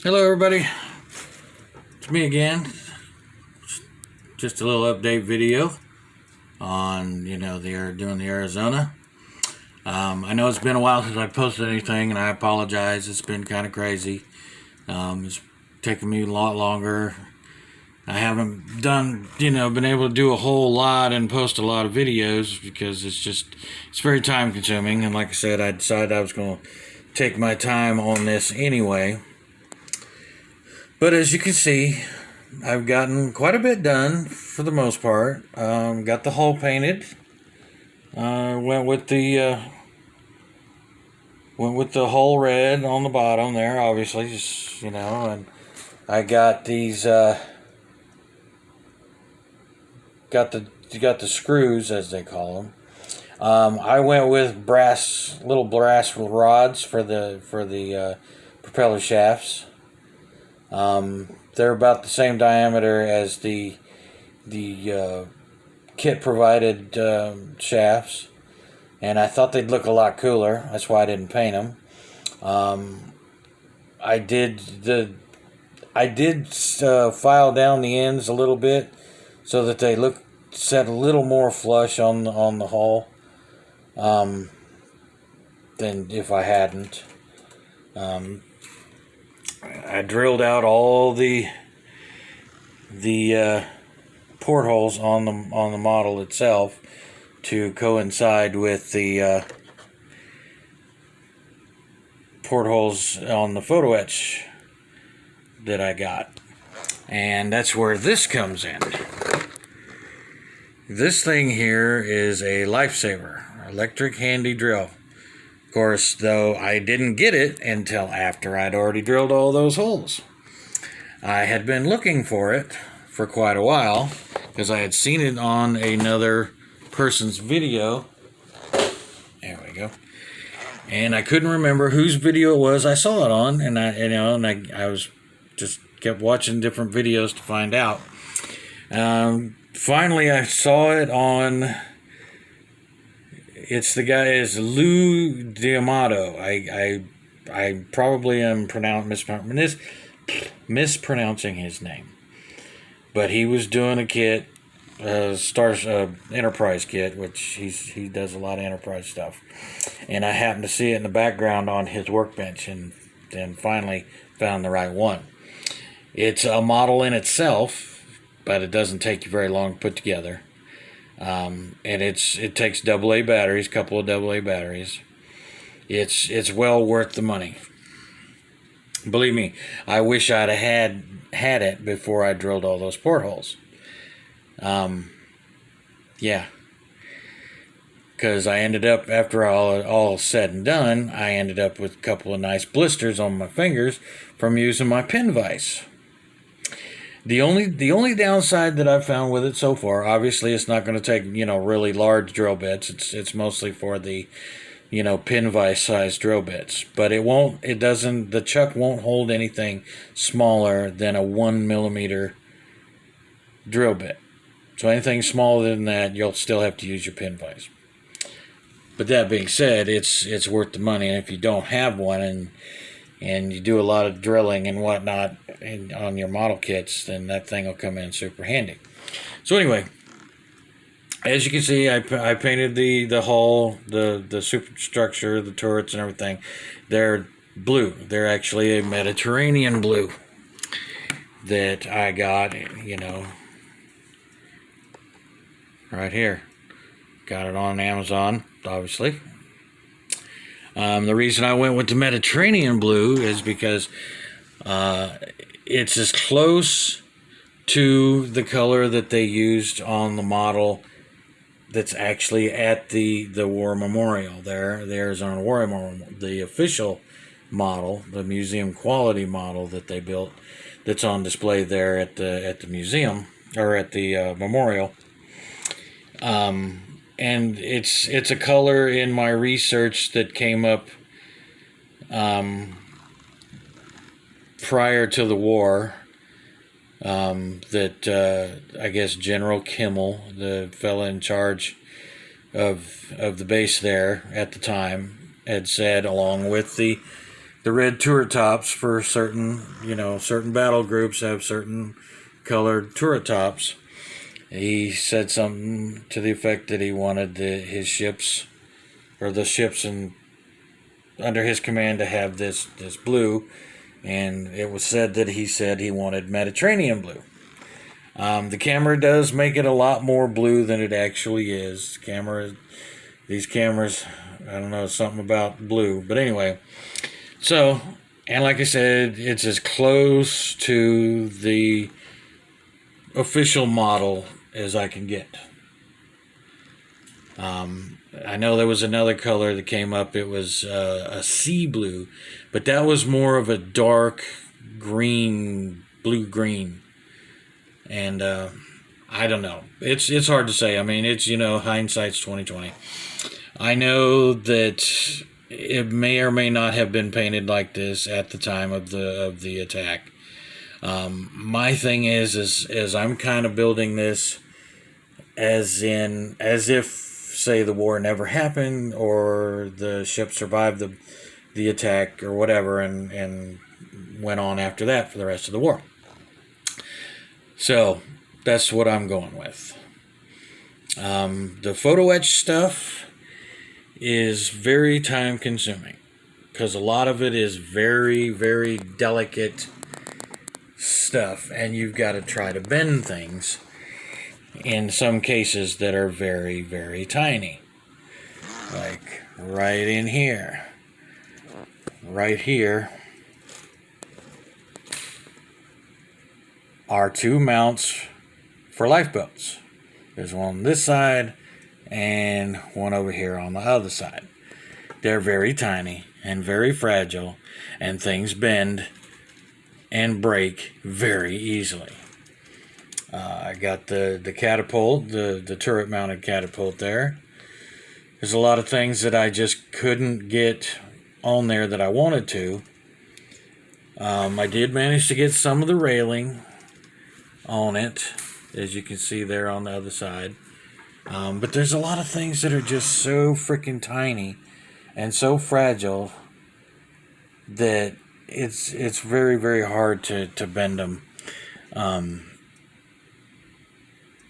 Hello everybody, it's me again. Just a little update video on, they're doing the Arizona. I know it's been a while since I posted anything, and I apologize. It's been kind of crazy. It's taken me a lot longer. I haven't been able to do a whole lot and post a lot of videos because it's very time consuming. And like I said, I decided I was going to take my time on this anyway. But as you can see, I've gotten quite a bit done for the most part. Got the hull painted. Went with the hull red on the bottom there, obviously, and I got these got the screws, as they call them. I went with little brass rods for the propeller shafts. They're about the same diameter as the kit provided shafts, and I thought they'd look a lot cooler. That's why I didn't paint them. I did file down the ends a little bit so that they set a little more flush on the hull than if I hadn't. I drilled out all the portholes on the model itself to coincide with the portholes on the Photo-etch that I got, and that's where this comes in. This thing here is a lifesaver, electric handy drill. Of course, though, I didn't get it until after I'd already drilled all those holes. I had been looking for it for quite a while because I had seen it on another person's video. There we go. And I couldn't remember whose video it was I saw it on, and I was just kept watching different videos to find out. Finally, I saw it on. It's the guy is Lou D'Amato. I probably am mispronouncing his name, but he was doing a kit, Enterprise kit, which he does a lot of Enterprise stuff, and I happened to see it in the background on his workbench, and then finally found the right one. It's a model in itself, but it doesn't take you very long to put together. And it takes AA batteries, couple of AA batteries. It's well worth the money. Believe me, I wish I'd have had it before I drilled all those portholes. Yeah, because I ended up, after all said and done, I ended up with a couple of nice blisters on my fingers from using my pin vise. The only downside that I've found with it so far, obviously, it's not going to take really large drill bits. It's mostly for the pin vise size drill bits, but the chuck won't hold anything smaller than a 1 millimeter drill bit. So anything smaller than that, you'll still have to use your pin vise. But that being said, it's worth the money, and if you don't have one and you do a lot of drilling and whatnot on your model kits, then that thing will come in super handy. So anyway, as you can see, I painted the hull, the superstructure, the turrets and everything. They're blue. They're actually a Mediterranean blue that I got, right here. Got it on Amazon, obviously. The reason I went with the Mediterranean blue is because it's as close to the color that they used on the model that's actually at the War Memorial there, the Arizona War Memorial, the official model, the museum quality model that they built, that's on display there at the museum, or at the memorial. And it's a color in my research that came up prior to the war, that I guess General Kimmel, the fella in charge of the base there at the time, had said, along with the the red turret tops for certain, certain battle groups have certain colored turret tops. He said something to the effect that he wanted his ships, or the ships under his command, to have this blue, and it was said that he said he wanted Mediterranean blue. The camera does make it a lot more blue than it actually is. These cameras, I don't know, something about blue, but anyway. So, and like I said, it's as close to the official model as I can get. I know there was another color that came up. It was a sea blue, but that was more of a dark green, blue-green. And I don't know. It's hard to say. I mean, it's, hindsight's 20/20. I know that it may or may not have been painted like this at the time of the attack. My thing is I'm kind of building this as if, say, the war never happened, or the ship survived the attack or whatever, and went on after that for the rest of the war. So that's what I'm going with. The photo-etch stuff is very time consuming, because a lot of it is very, very delicate stuff, and you've got to try to bend things in some cases that are very, very tiny. Like right in here. Right here are two mounts for lifeboats. There's one on this side and one over here on the other side. They're very tiny and very fragile, and things bend and break very easily. I got the catapult, the turret mounted catapult there. There's a lot of things that I just couldn't get on there that I wanted to. I did manage to get some of the railing on it, as you can see there on the other side. But there's a lot of things that are just so freaking tiny and so fragile that it's very, very hard to bend them.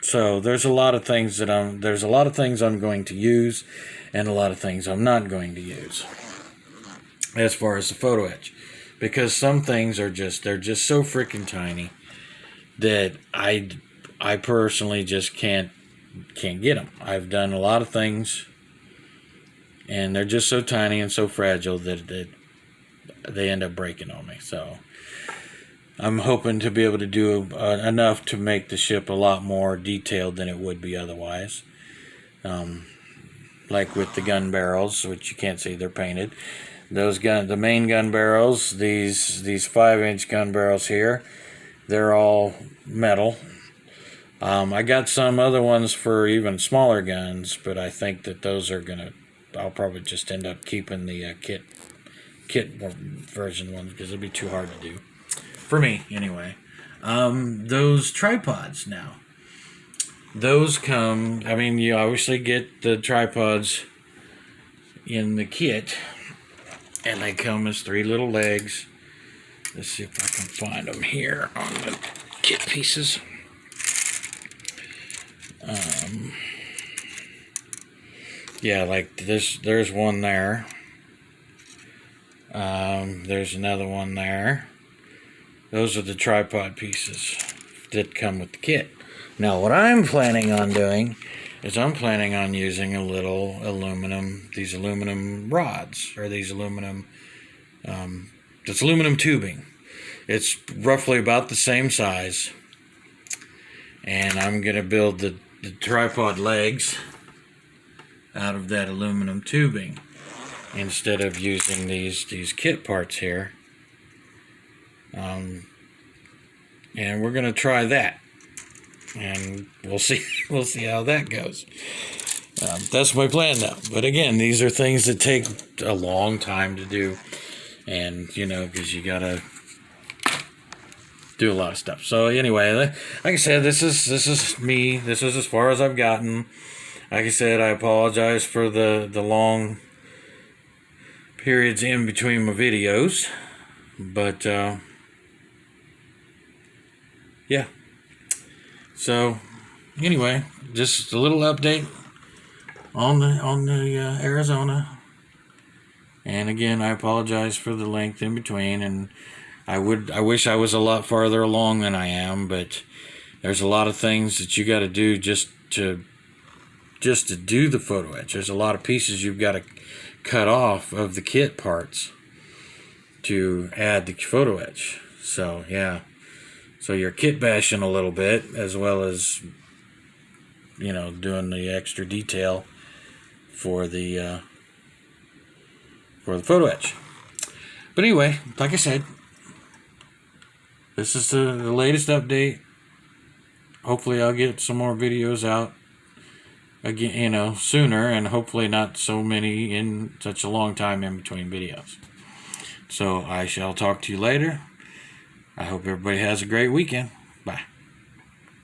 So there's a lot of things I'm going to use, and a lot of things I'm not going to use as far as the photo etch, because some things they're just so freaking tiny that I personally just can't get them. I've done a lot of things, and they're just so tiny and so fragile that they end up breaking on me. So I'm hoping to be able to do enough to make the ship a lot more detailed than it would be otherwise. Like with the gun barrels, which you can't see, they're painted. The main gun barrels, these 5-inch gun barrels here, they're all metal. I got some other ones for even smaller guns, but I think that those are I'll probably just end up keeping the kit version ones, because it'll be too hard to do. For me, anyway. Those tripods now. Those come, you obviously get the tripods in the kit, and they come as 3 little legs. Let's see if I can find them here on the kit pieces. Yeah, like this, there's one there. There's another one there. Those are the tripod pieces that come with the kit. Now, what I'm planning on doing is I'm planning on using a little these aluminum rods, or these aluminum tubing. It's roughly about the same size, and I'm going to build the tripod legs out of that aluminum tubing instead of using these kit parts here. And we're going to try that, and we'll see how that goes. That's my plan now. But again, these are things that take a long time to do, and because you gotta do a lot of stuff. So anyway, like I said, this is me. This is as far as I've gotten. Like I said, I apologize for the long periods in between my videos, but yeah. So anyway, just a little update on the Arizona. And again, I apologize for the length in between, and I wish I was a lot farther along than I am, but there's a lot of things that you got to do just to do the photo etch. There's a lot of pieces you've got to cut off of the kit parts to add the photo etch. So yeah, so you're kit bashing a little bit, as well as, you know, doing the extra detail for the photo etch. But anyway, like I said, this is the latest update. Hopefully I'll get some more videos out again, you know, sooner, and hopefully not so many in such a long time in between videos. So I shall talk to you later. I hope everybody has a great weekend. Bye.